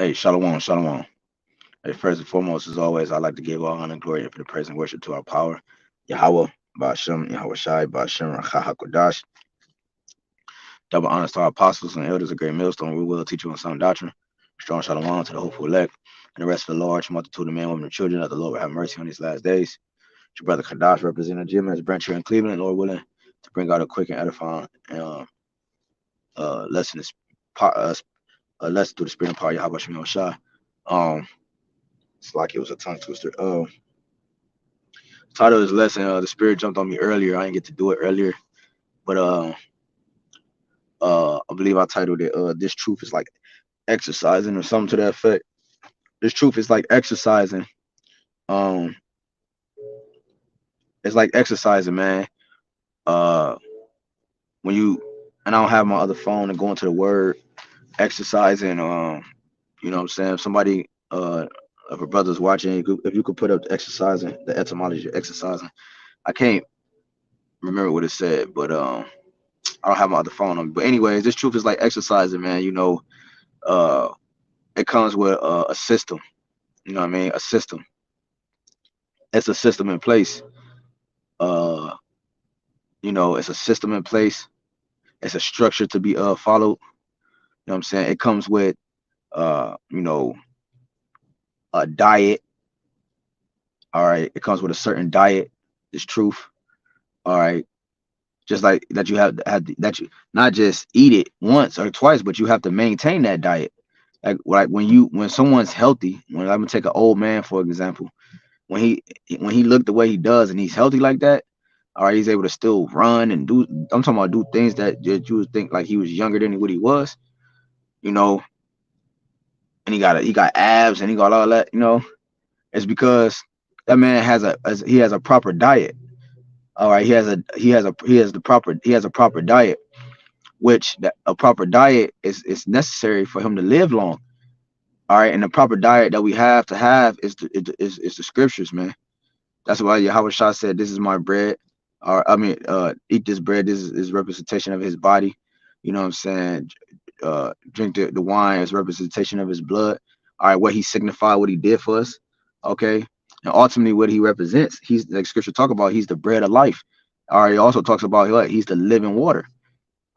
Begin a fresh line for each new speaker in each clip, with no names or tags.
Hey, shalom, shalom. Hey, first and foremost, as always, I'd like to give all honor and glory for the praise and worship to our power. Yahweh, BAHASHAM, YAHAWASHI, BAHASHAM, HAQADASH. Double honors to our apostles and elders, a great millstone. We will teach you on sound doctrine. Strong shalom to the hopeful elect and the rest of the large multitude of men, women, and children that the Lord will have mercy on these last days. Your brother Kadash representing Jim as branch here in Cleveland, Lord willing, to bring out a quick and edifying lesson, lesson through the spirit and power of Yahweh Shem Shai. It's like it was a tongue twister. Title of this lesson, the spirit jumped on me earlier. I didn't get to do it earlier, but I believe I titled it "This Truth is like exercising" or something to that effect. This truth is like exercising. Um, it's like exercising, man. Uh, when you and I don't have my other phone and go into the word exercising. You know what I'm saying? If somebody, if a brother's watching, if you could put up the exercising, the etymology of exercising. I can't remember what it said, but I don't have my other phone on me. But anyways, this truth is like exercising, man. You know, uh, it comes with a system. You know what I mean? A system. It's a system in place. Uh, you know, it's a system in place. It's a structure to be followed. You know what I'm saying? It comes with you know, a diet. All right. It comes with a certain diet. This truth. All right. Just like that, you have that you not just eat it once or twice, but you have to maintain that diet. Like when someone's healthy, when I'm gonna take an old man for example, when he looked the way he does and he's healthy like that, all right, he's able to still run and do. I'm talking about do things that you would think like he was younger than what he was, you know. And he got abs and he got all that, you know. It's because that man he has a proper diet. All right, he has a proper diet, which a proper diet is necessary for him to live long. All right, and the proper diet that we have to have is the scriptures, man. That's why Yahweh Shah said, "This is my bread," or I mean, eat this bread. This is representation of his body. You know what I'm saying? Drink the wine as representation of his blood. All right, what he signified, what he did for us. Okay, and ultimately what he represents. He's like scripture talk about. He's the bread of life. All right, he also talks about what he's the living water.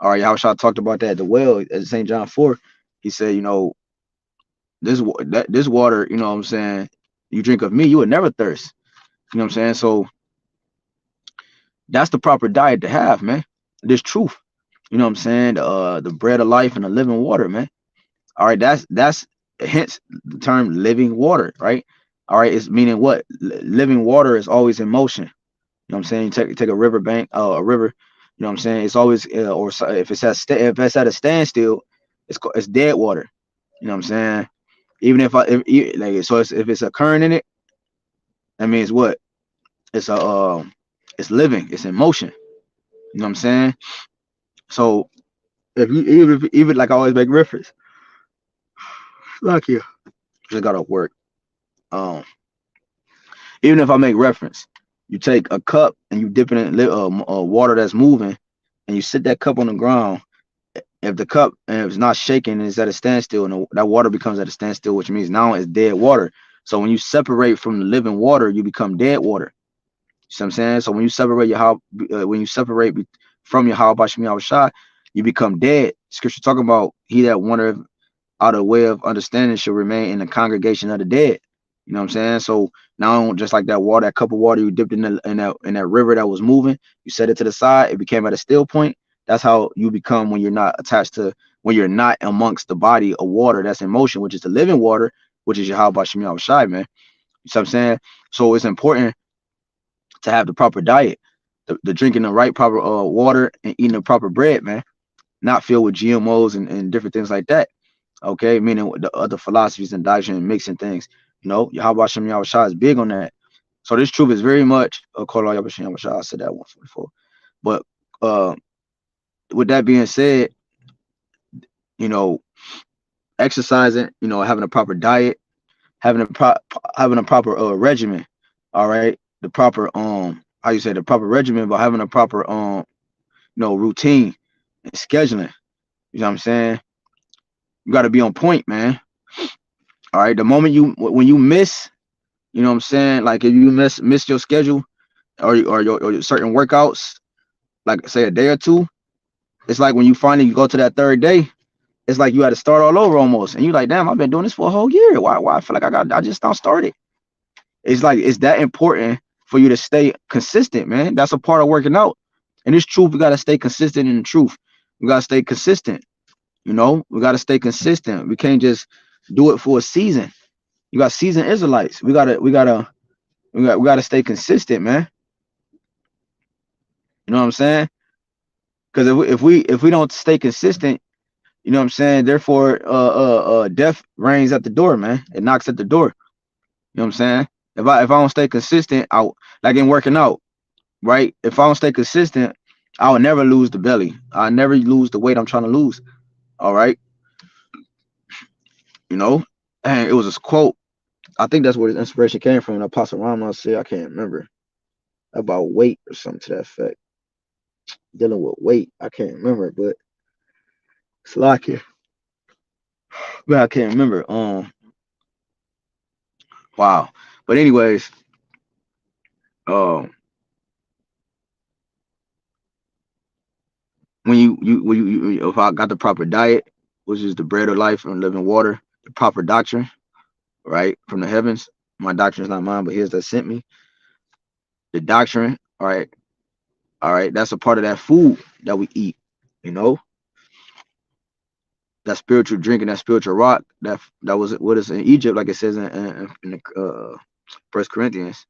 All right, Yahweh Shah talked about that at the well at St. John 4. He said, you know, this water, you know what I'm saying, you drink of me, you would never thirst. You know what I'm saying? So that's the proper diet to have, man. This truth. You know what I'm saying? The bread of life and the living water, man. All right, that's hence the term living water, right? All right, it's meaning what? Living water is always in motion. You know what I'm saying? You take a river bank, a river. You know what I'm saying? It's always if it's at a standstill, it's dead water. You know what I'm saying? Even like so, if it's a current in it, that means what? It's a it's living, it's in motion. You know what I'm saying? So if you even like I always make reference, like you just gotta work. Um, even if I make reference, you take a cup and you dip it in water that's moving, and you sit that cup on the ground. If the cup and if it's not shaking and it's at a standstill, and that water becomes at a standstill, which means now it's dead water. So when you separate from the living water, you become dead water. You see what I'm saying? So when you separate from your Yahweh Shai, you become dead. Scripture talking about he that wandereth out of way of understanding shall remain in the congregation of the dead. You know what I'm saying? So now just like that water, that cup of water you dipped in that river that was moving, you set it to the side, it became at a still point. That's how you become when you're not attached to when you're not amongst the body of water that's in motion, which is the living water, which is Yahweh Shai, man. You see what I'm saying? So it's important to have the proper diet, the drinking the right proper water and eating the proper bread, man, not filled with GMOs and different things like that. Okay, meaning the other philosophies and doctrine and mixing things. You know, Yahweh Shem Yahweh Shah is big on that. So this truth is very much Yahweh Shem Yahweh Shah. I said that once before. But uh, with that being said, you know, exercising, you know, having a proper diet, having a proper regimen. All right, the proper how you say the proper regimen, but having a proper routine and scheduling. You know what I'm saying? You got to be on point, man. All right. The moment when you miss, you know what I'm saying? Like if you miss your schedule or your certain workouts, like say a day or two, it's like when you finally go to that third day, it's like you had to start all over almost. And you're like, damn, I've been doing this for a whole year. Why I feel like I just don't start it. It's like it's that important for you to stay consistent, man. That's a part of working out. And it's truth, we gotta stay consistent in the truth. We gotta stay consistent. You know, we gotta stay consistent. We can't just do it for a season. You got seasoned Israelites. We gotta stay consistent, man. You know what I'm saying? Because if we don't stay consistent, you know what I'm saying. Therefore, death reigns at the door, man. It knocks at the door. You know what I'm saying? If I don't stay consistent, like in working out, right? If I don't stay consistent, I will never lose the belly. I never lose the weight I'm trying to lose. All right, you know. And it was this quote. I think that's where his inspiration came from. Apostle Ramos said, I can't remember about weight or something to that effect. Dealing with weight, I can't remember, but it's like it. But I can't remember. Wow. But anyways, um, if I got the proper diet, which is the bread of life and living water, the proper doctrine, right, from the heavens. My doctrine is not mine, but his that sent me. The doctrine, all right, that's a part of that food that we eat, you know, that spiritual drink and that spiritual rock that was what is in Egypt, like it says in the First Corinthians,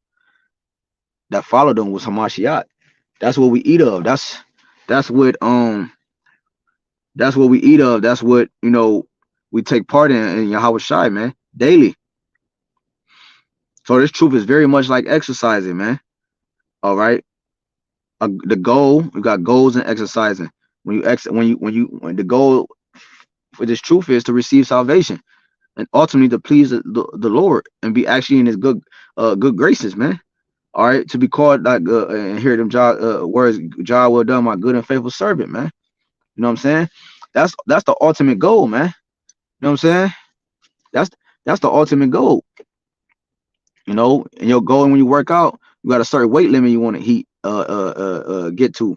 that followed them was Hamashiach. That's what we eat of. That's what that's what we eat of. That's what, you know, we take part in YAHAWASHI, man, daily. So this truth is very much like exercising, man. All right. The goal, we got goals and exercising. When when the goal for this truth is to receive salvation and ultimately to please the Lord and be actually in his good graces, man. All right. To be called like and hear them words, "Jah, well done, my good and faithful servant," man. You know what I'm saying? That's the ultimate goal, man. You know what I'm saying? That's that's the ultimate goal. You know, and your goal when you work out, you got a certain weight limit you want to get to. You know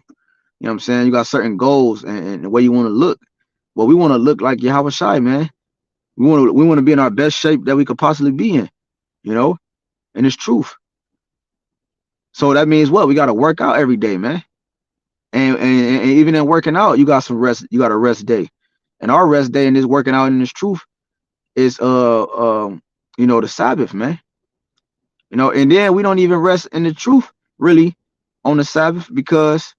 what I'm saying? You got certain goals and the way you want to look. Well, we want to look like Yahweh Shai, man. We want to be in our best shape that we could possibly be in, you know, and it's truth. So that means what? We got to work out every day, man. And even in working out, you got some rest. You got a rest day, and our rest day in this working out in this truth is you know, the Sabbath, man. You know, and then we don't even rest in the truth really on the Sabbath because,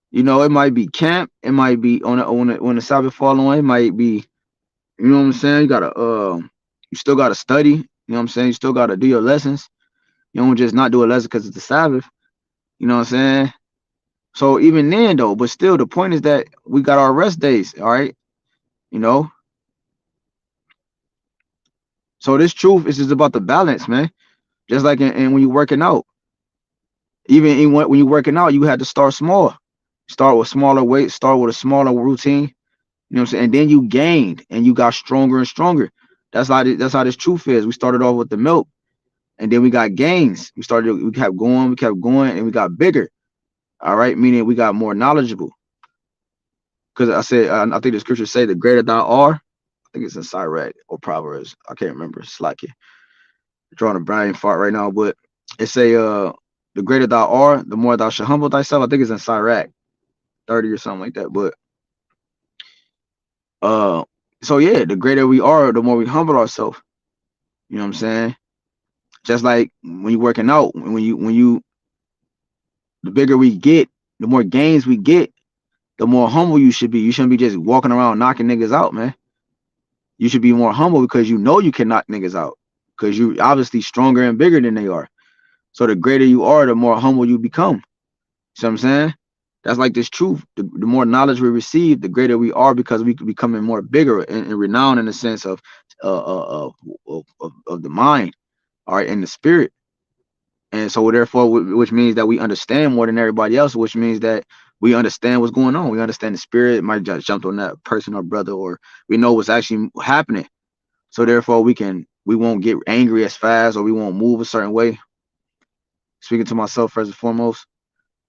you know, it might be camp, it might be when the Sabbath fall on, it might be, you know what I'm saying? You still gotta study, you know what I'm saying? You still gotta do your lessons. You don't just not do a lesson because it's the Sabbath, you know what I'm saying? So even then though, but still the point is that we got our rest days, all right, you know. So this truth is just about the balance, man. Just like in when you're working out, even when you're working out, you had to start small. Start with smaller weight, start with a smaller routine. You know what I'm saying? And then you gained and you got stronger and stronger. That's how this truth is. We started off with the milk and then we got gains. We kept going, and we got bigger. All right, meaning we got more knowledgeable. Because I said, I think the scriptures say the greater thou art. I think it's in Sirach or Proverbs. I can't remember. It's like it. Drawing a brain fart right now, but it say, the greater thou art, the more thou shalt humble thyself. I think it's in Sirach 30 or something like that. But so yeah, the greater we are, the more we humble ourselves. You know what I'm saying? Just like when you're working out, the bigger we get, the more gains we get, the more humble you should be. You shouldn't be just walking around knocking niggas out, man. You should be more humble because you know you can knock niggas out because you obviously stronger and bigger than they are. So the greater you are, the more humble you become. See what I'm saying? That's like this truth. The more knowledge we receive, the greater we are because we becoming more bigger and renowned in the sense of the mind, all right, and the spirit. And so therefore, which means that we understand more than everybody else, which means that we understand what's going on. We understand the spirit. It might just jump on that person or brother, or we know what's actually happening. So therefore, we can We won't get angry as fast, or we won't move a certain way. Speaking to myself first and foremost,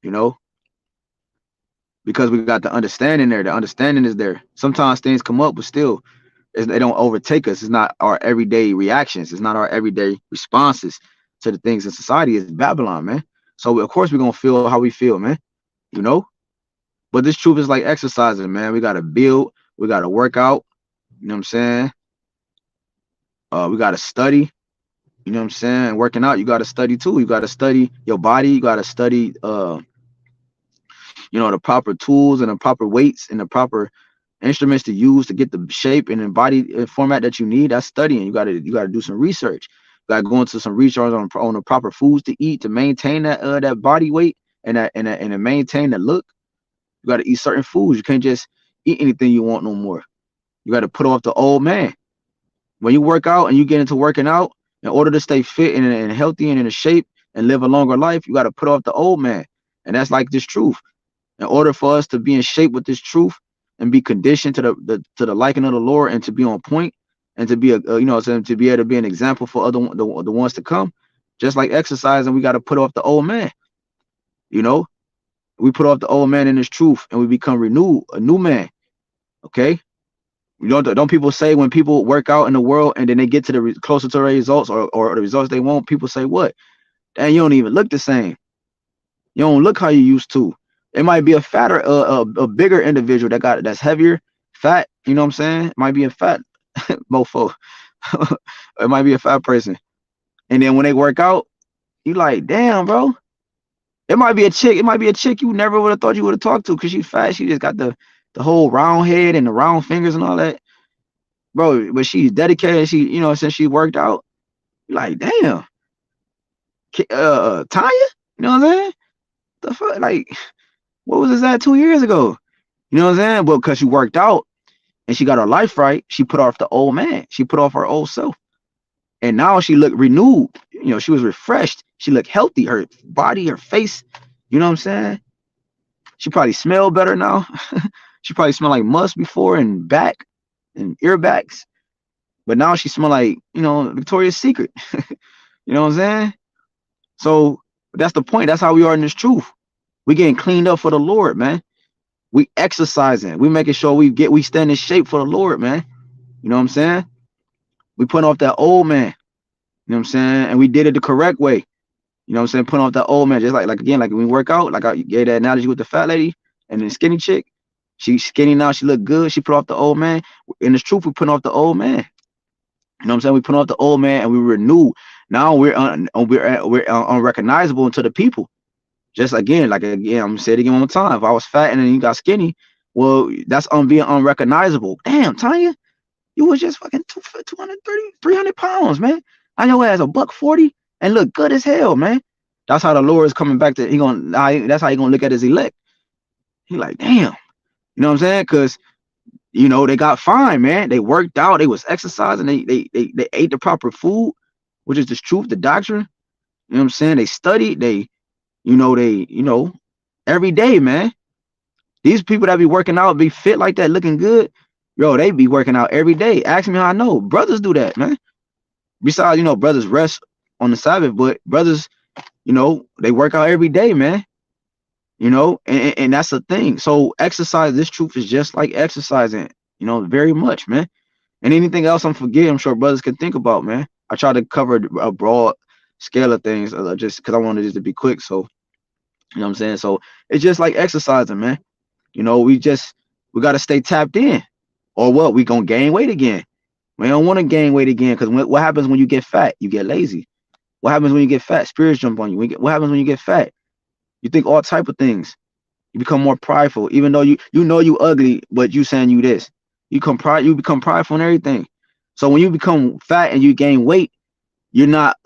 you know, because we got the understanding there. The understanding is there. Sometimes things come up, but still, they don't overtake us. It's not our everyday reactions. It's not our everyday responses to the things in society. It's Babylon, man. So of course we're gonna feel how we feel, man. You know. But this truth is like exercising, man. We gotta build. We gotta work out. You know what I'm saying? We gotta study. You know what I'm saying? Working out, you gotta study too. You gotta study your body. You gotta study, you know, the proper tools and the proper weights and the proper instruments to use to get the shape and the body format that you need. That's studying. You gotta do some research. You gotta go into some research on the proper foods to eat to maintain that body weight and to maintain the look. You gotta eat certain foods. You can't just eat anything you want no more. You gotta put off the old man. When you work out and you get into working out, in order to stay fit and healthy and in a shape and live a longer life, you got to put off the old man. And that's like this truth. In order for us to be in shape with this truth and be conditioned to the liking of the Lord and to be on point and to be you know, to be able to be an example for the ones to come, just like exercising, we got to put off the old man. You know, we put off the old man in this truth and we become renewed, a new man. Okay. You know, don't people say when people work out in the world and then they get to the closer to the results or the results they want, people say what? Dang, you don't even look the same. You don't look how you used to. It might be a fatter, a bigger individual that's heavier, fat. You know what I'm saying? It might be a fat mofo. It might be a fat person. And then when they work out, you like, damn, bro. It might be a chick. It might be a chick you never would have thought you would have talked to because she's fat. She just got the whole round head and the round fingers and all that. Bro, but she's dedicated. She, you know, since she worked out, like, damn, Tanya, you know what I'm saying? The fuck, like, what was this at 2 years ago? You know what I'm saying? But because she worked out and she got her life right, she put off the old man. She put off her old self, and now she looked renewed. You know, she was refreshed. She looked healthy. Her body, her face. You know what I'm saying? She probably smelled better now. She probably smelled like musk before and back and ear backs. But now she smell like, you know, Victoria's Secret. You know what I'm saying? So that's the point. That's how we are in this truth. We getting cleaned up for the Lord, man. We exercising. We making sure we stand in shape for the Lord, man. You know what I'm saying? We putting off that old man. You know what I'm saying? And we did it the correct way. You know what I'm saying? Putting off that old man. Just like again, like when we work out, like I gave that analogy with the fat lady and the skinny chick. She's skinny now. She look good. She put off the old man. In the truth, we putting off the old man. You know what I'm saying? We put off the old man and we renew. Now we're unrecognizable to the people. Just again, like again, I'm gonna say it again one more time. If I was fat and then you got skinny, well, that's being unrecognizable. Damn, Tanya, you was just fucking 230, 300 pounds, man. I know as a $140 and look good as hell, man. That's how the Lord is coming back to. That's how he gonna look at his elect. He like, damn, you know what I'm saying? Because you know, they got fine, man. They worked out, they was exercising, they ate the proper food, which is the truth, the doctrine. You know what I'm saying? They studied, they every day, man. These people that be working out, be fit like that, looking good, yo, they be working out every day. Ask me how I know. Brothers do that, man. Besides, you know, brothers rest on the Sabbath, but brothers, you know, they work out every day, man. You know, and that's the thing. So exercise, this truth is just like exercising, you know, very much, man. And anything else I'm forgetting, I'm sure brothers can think about, man. I try to cover a broad scale of things just because I wanted it to be quick. So, you know what I'm saying? So it's just like exercising, man. You know, we got to stay tapped in, or what? We going to gain weight again. We don't want to gain weight again because what happens when you get fat? You get lazy. What happens when you get fat? Spirits jump on you. What happens when you get fat? You think all type of things. You become more prideful, even though you know you ugly, but you saying you this. You become prideful in everything. So when you become fat and you gain weight, you're not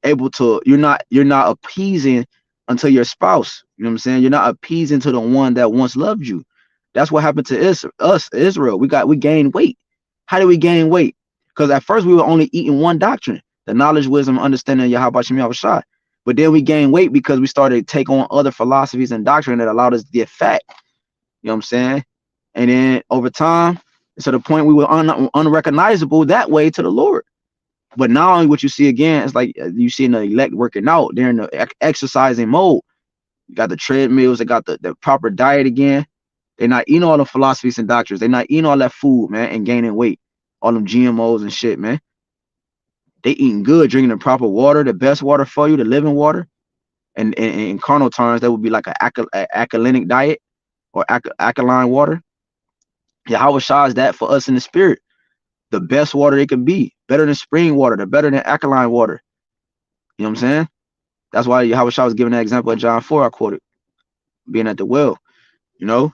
able to. You're not appeasing unto your spouse. You know what I'm saying? You're not appeasing to the one that once loved you. That's what happened to us, Israel. We gained weight. How did we gain weight? Because at first we were only eating one doctrine, the knowledge, wisdom, understanding of YAHWASHI. But then we gained weight because we started to take on other philosophies and doctrine that allowed us to get fat. You know what I'm saying? And then over time, to the point we were unrecognizable that way to the Lord. But now only what you see again is like you see in the elect working out. They're in the exercising mode. You got the treadmills. They got the proper diet again. They're not eating all the philosophies and doctrines. They're not eating all that food, man, and gaining weight. All them GMOs and shit, man. They eating good, drinking the proper water, the best water for you, the living water. And in carnal terms, that would be like a alkalinic diet or alkaline water. Yahawashi is that for us in the spirit. The best water it could be. Better than spring water. The better than alkaline water. You know what I'm saying? That's why Yahawashi was giving that example of John 4 I quoted. Being at the well. You know?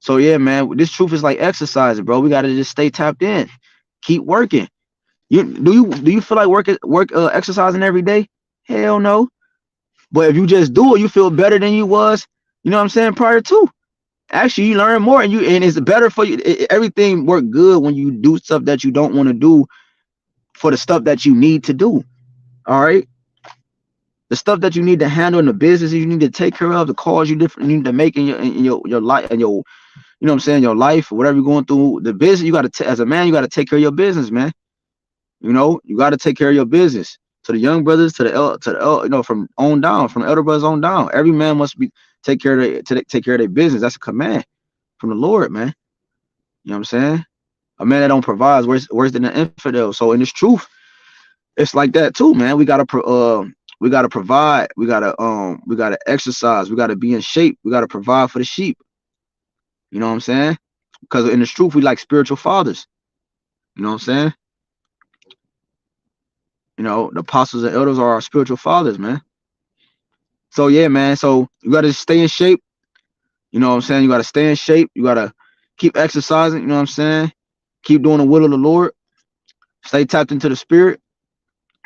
So yeah, man, this truth is like exercising, bro. We gotta just stay tapped in. Keep working. Do you feel like exercising every day? Hell no. But if you just do it, you feel better than you was, you know what I'm saying, prior to. Actually, you learn more and it's better for you. Everything work good when you do stuff that you don't want to do for the stuff that you need to do. All right. The stuff that you need to handle in the business you need to take care of, the calls you need to make in your life and your, you know what I'm saying, your life or whatever you're going through. The business you got to, as a man, you got to take care of your business, man. You know, you got to take care of your business. To the young brothers, to the you know, from on down, from the elder brothers on down. Every man must be take care of their business. That's a command from the Lord, man. You know what I'm saying? A man that don't provide is worse than an infidel. So in this truth, it's like that too, man. We gotta provide. We gotta exercise. We gotta be in shape. We gotta provide for the sheep. You know what I'm saying? Because in this truth, we like spiritual fathers. You know what I'm saying? You know, the apostles and elders are our spiritual fathers, man. So yeah, man. So you gotta stay in shape. You know what I'm saying? You gotta stay in shape. You gotta keep exercising. You know what I'm saying? Keep doing the will of the Lord. Stay tapped into the spirit.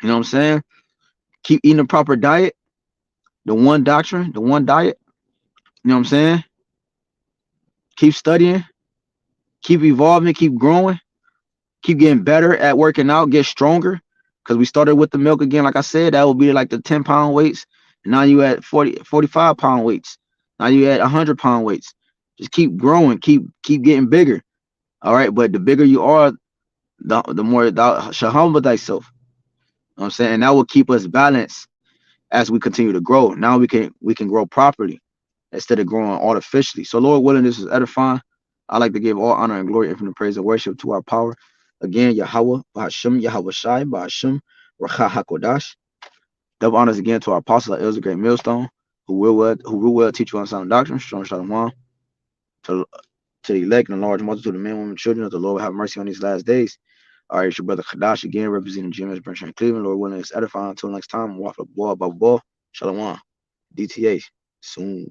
You know what I'm saying? Keep eating the proper diet, the one doctrine, the one diet. You know what I'm saying? Keep studying, keep evolving, keep growing, keep getting better at working out, get stronger. Because we started with the milk again, like I said, that would be like the 10-pound weights. And now you at 45-pound weights. Now you at 100-pound weights. Just keep growing, keep getting bigger. All right. But the bigger you are, the more thou shall humble thyself. You know what I'm saying? And that will keep us balanced as we continue to grow. Now we can grow properly instead of growing artificially. So Lord willing, this is edifying. I like to give all honor and glory, infinite praise and worship to our power. Again, Yahawah, BAHASHAM, YAHAWASHI, BAHASHAM, RAWCHAA, HAQADASH. Double honors again to our apostle, that is a great millstone, who will teach you on sound doctrine, strong shalom, to the elect and a large multitude of men, women, and children, that the Lord will have mercy on these last days. All right, it's your brother Kadash again, representing GMS Branch in Cleveland. Lord willing, it's edifying. Until next time, walk the ball, shalom, DTA, soon.